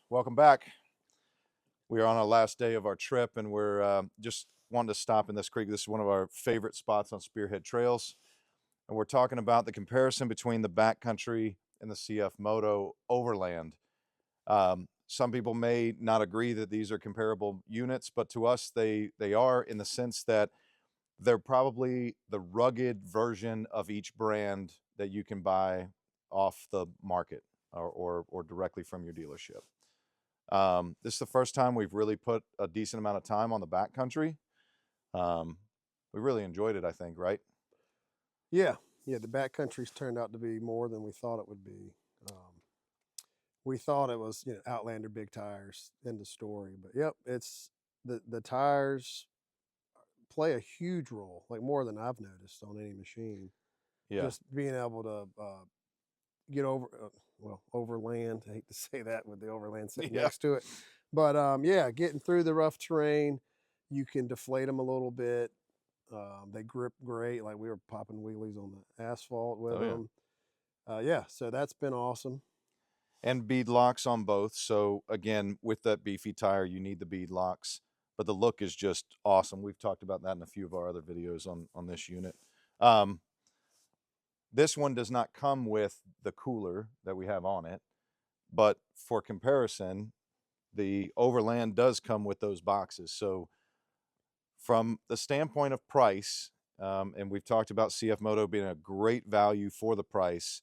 Welcome back. We are on our last day of our trip, and we're just wanting to stop in this creek. This is one of our favorite spots on Spearhead Trails, and we're talking about the comparison between the Backcountry and the CF Moto Overland. Some people may not agree that these are comparable units, but to us they are, in the sense that they're probably the rugged version of each brand that you can buy off the market or directly from your dealership. This is the first time we've really put a decent amount of time on the Backcountry. We really enjoyed it, I think, right? Yeah, the backcountry's turned out to be more than we thought it would be. We thought it was, Outlander big tires, end of story. But yep, it's the tires play a huge role, like more than I've noticed on any machine. Yeah. Just being able to get over, overland. I hate to say that with the overland sitting next to it, but yeah, getting through the rough terrain, you can deflate them a little bit. They grip great. Like we were popping wheelies on the asphalt with them. Yeah, so that's been awesome. And bead locks on both. So again, with that beefy tire, you need the bead locks, but the look is just awesome. We've talked about that in a few of our other videos on this unit. This one does not come with the cooler that we have on it, but for comparison, the Overland does come with those boxes. So from the standpoint of price, and we've talked about CF Moto being a great value for the price,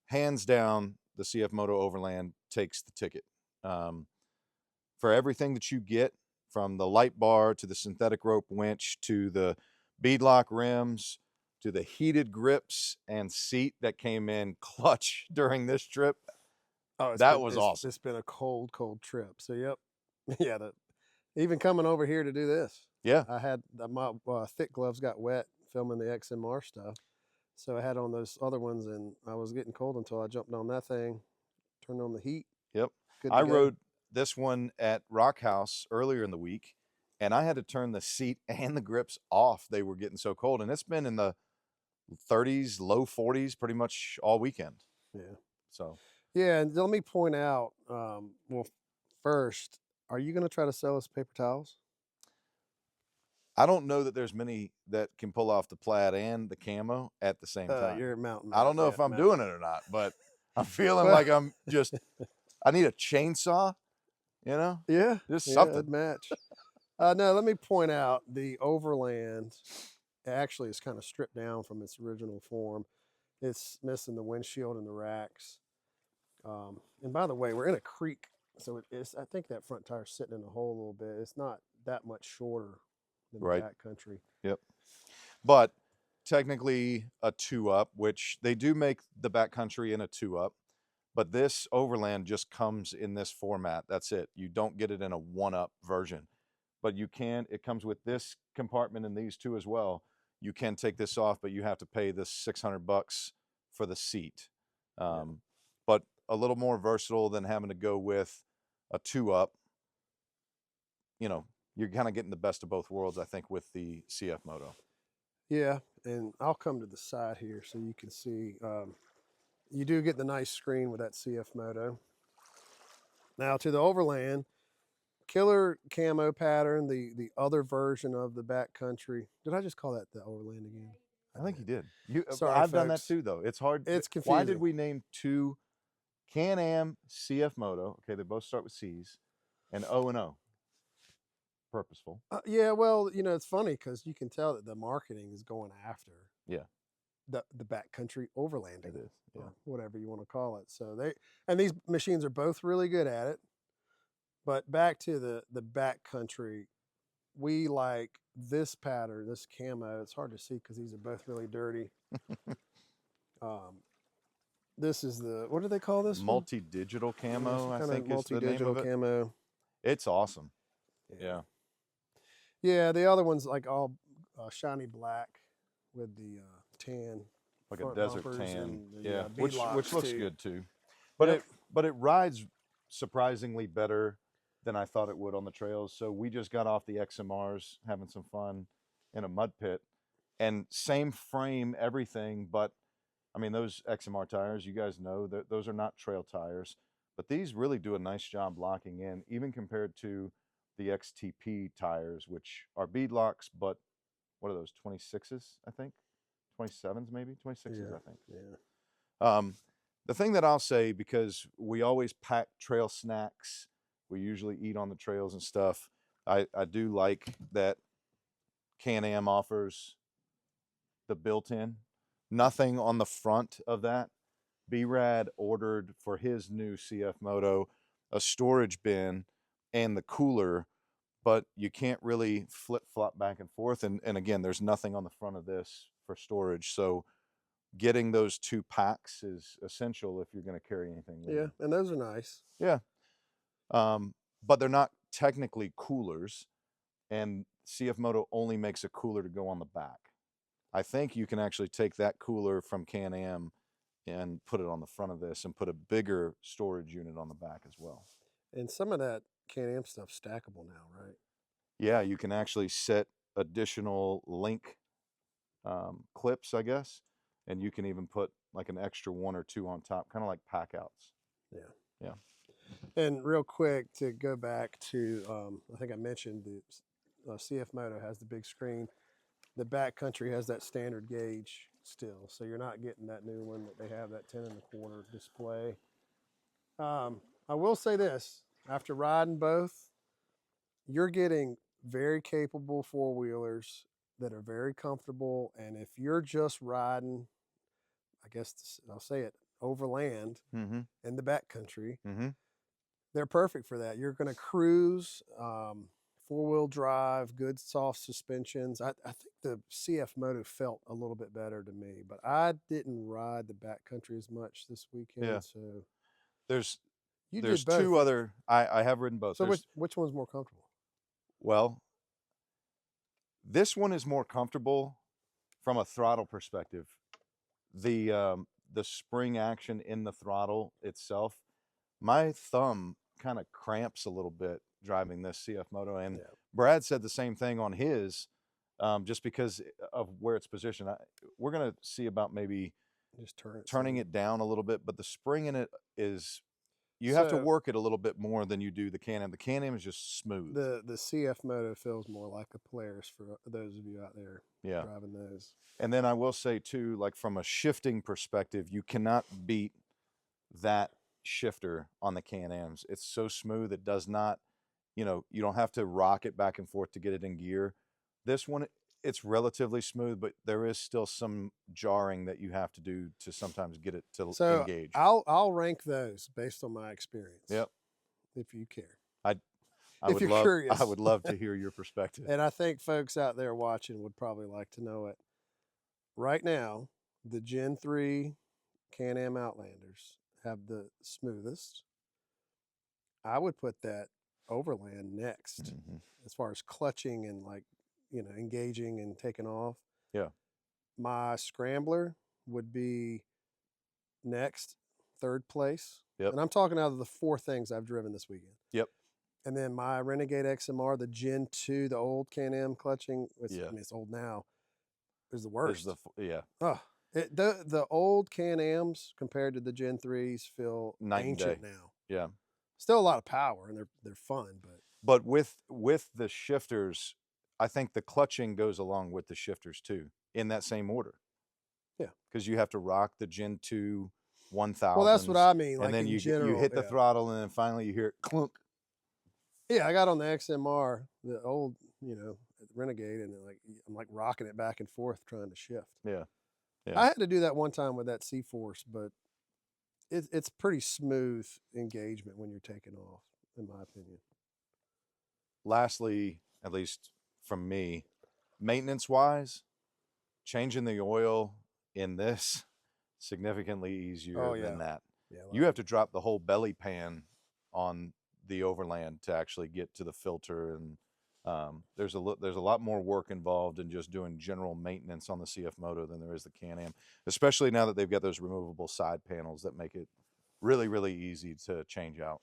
hands down, the CF Moto Overland takes the ticket. For everything that you get, from the light bar to the synthetic rope winch to the beadlock rims to the heated grips and seat that came in clutch during this trip, that was awesome. It's been a cold trip. So yep, yeah. Even coming over here to do this, yeah, I had my thick gloves got wet filming the XMR stuff, so I had on those other ones, and I was getting cold until I jumped on that thing, turned on the heat. Yep. I rode this one at Rock House earlier in the week, and I had to turn the seat and the grips off. They were getting so cold, and it's been in the 30s, low 40s pretty much all weekend. Yeah. So. Yeah, and let me point out, well, first, are you going to try to sell us paper towels? I don't know that there's many that can pull off the plaid and the camo at the same time. You're a mountain man. I don't know if I'm doing it or not, but I'm feeling like I'm just, I need a chainsaw, Yeah. just something. It'd match. No, let me point out the Overland actually is kind of stripped down from its original form. It's missing the windshield and the racks. And by the way, we're in a creek, so it's, I think that front tire's sitting in a hole a little bit. It's not that much shorter than the Backcountry. Yep. But technically a 2-up, which they do make the Backcountry in a 2-up, but this Overland just comes in this format. That's it. You don't get it in a 1-up version, but you can. It comes with this compartment and these two as well. You can take this off, but you have to pay this $600 for the seat. But a little more versatile than having to go with a 2-up. You're kind of getting the best of both worlds, I think, with the CF Moto. Yeah, and I'll come to the side here so you can see. You do get the nice screen with that CF Moto. Now to the Overland, killer camo pattern, the other version of the Backcountry. Did I just call that the Overland again? I think you did. Sorry, I've done that too, though. It's hard. It's confusing. Why did we name two Can-am CF Moto? Okay, they both start with C's, and O&O. Purposeful. Yeah, well, it's funny because you can tell that the marketing is going after the Backcountry Overlanding. It is, yeah. Or whatever you want to call it. So these machines are both really good at it. But back to the Backcountry, we like this pattern, this camo. It's hard to see because these are both really dirty. This is what do they call this? Multi-digital camo, I think is the name of it. Camo. It's awesome. Yeah. Yeah, the other one's like all shiny black with the tan, like a desert tan. The, which looks good too. But it rides surprisingly better than I thought it would on the trails. So we just got off the XMRs having some fun in a mud pit, and same frame, everything. But I mean, those XMR tires, you guys know that those are not trail tires. but these really do a nice job locking in, even compared to the XTP tires, which are bead locks, but what are those, 26s, I think? 27s, maybe? 26s, Yeah. I think. Yeah. The thing that I'll say, because we always pack trail snacks, we usually eat on the trails and stuff, I do like that Can-Am offers the built-in. Nothing on the front of that. B-Rad ordered for his new CF Moto a storage bin and the cooler, but you can't really flip-flop back and forth. And again, there's nothing on the front of this for storage. So getting those 2 packs is essential if you're going to carry anything with Yeah, you. and those are nice. Yeah. But they're not technically coolers, and CF Moto only makes a cooler to go on the back. I think you can actually take that cooler from Can-Am and put it on the front of this and put a bigger storage unit on the back as well. And some of that Can-Am stuff's stackable now, right? Yeah, you can actually set additional link clips, I guess, and you can even put like an extra 1 or 2 on top, kind of like pack outs. Yeah. Yeah. And real quick, to go back to, I think I mentioned the CF Moto has the big screen. The Backcountry has that standard gauge still, so you're not getting that new one that they have, that 10 1/4 display. I will say this, after riding both, you're getting very capable four-wheelers that are very comfortable, and if you're just riding, I guess I'll say it, overland Mm-hmm. in the backcountry, Mm-hmm. they're perfect for that. You're going to cruise, four-wheel drive, good soft suspensions. I think the CF Moto felt a little bit better to me, but I didn't ride the backcountry as much this weekend. Yeah. So There's you there's did both. 2 other, I have ridden both. So which one's more comfortable? Well, this one is more comfortable from a throttle perspective. The spring action in the throttle itself, my thumb kind of cramps a little bit driving this CF Moto, and Yeah. Brad said the same thing on his, just because of where it's positioned. We're gonna see about maybe Just turning it down a little bit, but the spring in it is, you have to So- work it a little bit more than you do the Can-Am. The Can-Am is just smooth. The CF Moto feels more like a Polaris for those of you out there Yeah. driving those. And then I will say too, like from a shifting perspective, you cannot beat that shifter on the Can-Ams. It's so smooth. It does not, you don't have to rock it back and forth to get it in gear. This one, it's relatively smooth, but there is still some jarring that you have to do to sometimes get it to engage. I'll rank those based on my experience. Yep. If you care. I if you're curious. I would love to hear your perspective. And I think folks out there watching would probably like to know it. Right now, the Gen 3 Can-Am Outlanders have the smoothest. I would put that Overland next Mm-hmm. as far as clutching and engaging and taking off. Yeah. My Scrambler would be next, 3rd place. Yep. And I'm talking out of the 4 things I've driven this weekend. Yep. And then my Renegade XMR, the Gen 2, the old Can-Am clutching, Yeah. I mean, it's old now, is the worst. Yeah. The old Can-Ams compared to the Gen 3s feel Night and ancient day. now. Yeah. Still a lot of power, and they're fun, But with the shifters, I think the clutching goes along with the shifters too, in that same order. Yeah. Because you have to rock the Gen 2 1000. well, that's what I mean. Like and then in you general, hit the yeah. throttle, and then finally you hear it clunk. Yeah, I got on the XMR, the old, Renegade, and I'm like rocking it back and forth trying to shift. Yeah. Yeah. I had to do that one time with that CForce, but it's pretty smooth engagement when you're taking off, in my opinion. Lastly, at least from me, maintenance-wise, changing the oil in this significantly easier than that. Yeah, You have to drop the whole belly pan on the Overland to actually get to the filter, and there's a lot more work involved in just doing general maintenance on the CF Moto than there is the Can-Am, especially now that they've got those removable side panels that make it really, really easy to change out.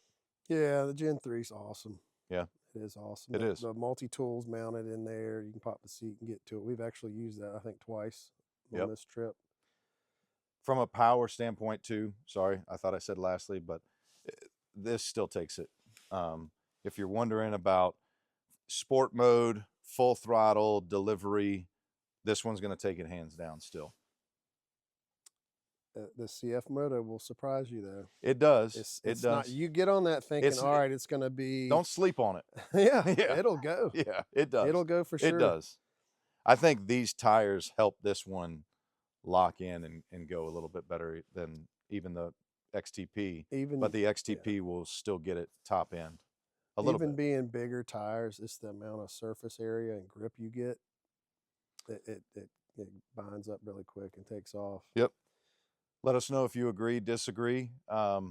Yeah, the Gen 3's awesome. Yeah. It is awesome. It is. The multi-tools mounted in there. You can pop the seat and get to it. We've actually used that, I think, twice on this trip. From a power standpoint too, sorry, I thought I said lastly, but this still takes it. If you're wondering about sport mode, full throttle, delivery, this one's going to take it hands down still. The CF Moto will surprise you, though. It does. It's it not, does. you get on that thinking, all right, it's going to be. Don't sleep on it. Yeah, Yeah. it'll go. Yeah, it does. It'll go for sure. It does. I think these tires help this one lock in and go a little bit better than even the XTP. But the XTP will still get it top end a little bit. Even being bigger tires, it's the amount of surface area and grip you get. It binds up really quick and takes off. Yep. Let us know if you agree, disagree. I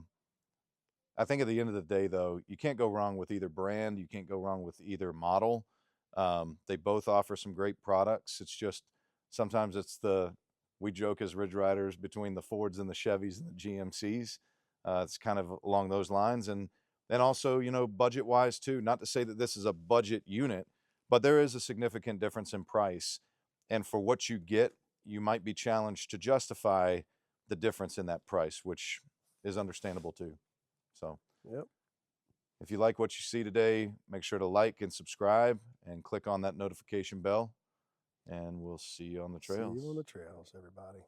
think at the end of the day, though, you can't go wrong with either brand. You can't go wrong with either model. They both offer some great products. It's just sometimes we joke as Ridge Riders between the Fords and the Chevys and the GMCs. It's kind of along those lines. And also, budget-wise too, not to say that this is a budget unit, but there is a significant difference in price. And for what you get, you might be challenged to justify the difference in that price, which is understandable too. So, yep. If you like what you see today, make sure to like and subscribe and click on that notification bell. And we'll see you on the trails. See you on the trails, everybody.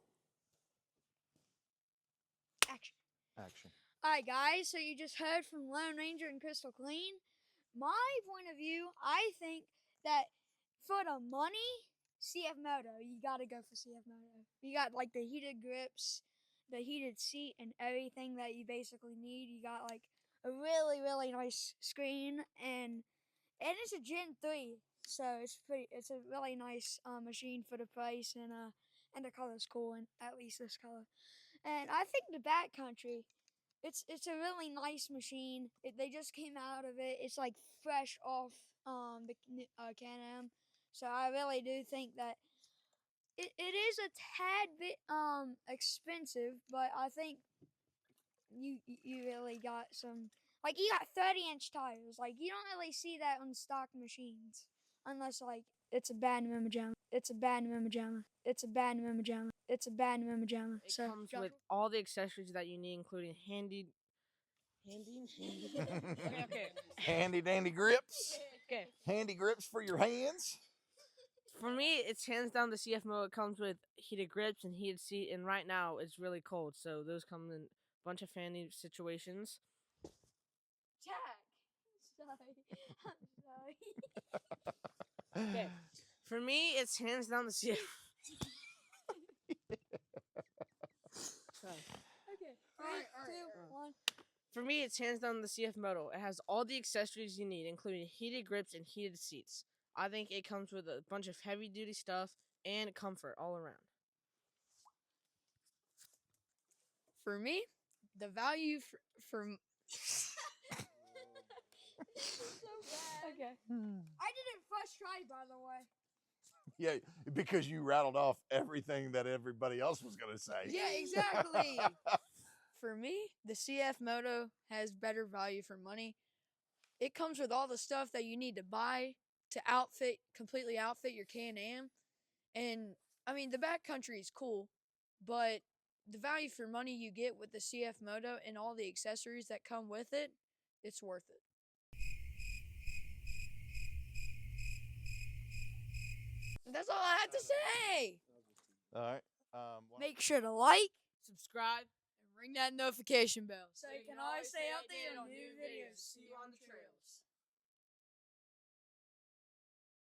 Action. All right, guys. So you just heard from Lone Ranger and Crystal Clean. My point of view, I think that for the money, CF Moto, you got to go for CF Moto. You got like the heated grips, the heated seat, and everything that you basically need. You got like a really, really nice screen, and it's a Gen 3, so it's a really nice machine for the price, and the color's cool, and at least this color. And I think the Backcountry, it's a really nice machine. They just came out of it. It's like fresh off the Can-am. So I really do think that it is a tad bit expensive, but I think you really got some, like, you got 30-inch tires. Like, you don't really see that on stock machines unless like it's a bad mama jamma. It's a bad mama jamma. It's a bad mama jamma. It's a bad mama jamma. It comes with all the accessories that you need, including handy dandy grips. Okay. Handy grips for your hands. For me, it's hands down the CF Moto. It comes with heated grips and heated seat, and right now it's really cold, so those come in a bunch of fanny situations. Jack, I'm sorry. Okay. For me, it's hands down the CF. Okay. 3, 2, 1. For me, it's hands down the CF Moto. It has all the accessories you need, including heated grips and heated seats. I think it comes with a bunch of heavy-duty stuff and comfort all around. For me, the value for This is so bad. Okay. I did it first try, by the way. Yeah, because you rattled off everything that everybody else was going to say. Yeah, exactly. For me, the CF Moto has better value for money. It comes with all the stuff that you need to buy to completely outfit your Can-am. And, I mean, the Backcountry is cool, but the value for money you get with the CF Moto and all the accessories that come with it, it's worth it. That's all I have to say. All right. Make sure to like, Subscribe. And ring that notification bell. so you can always stay updated on new videos. See you on the trail.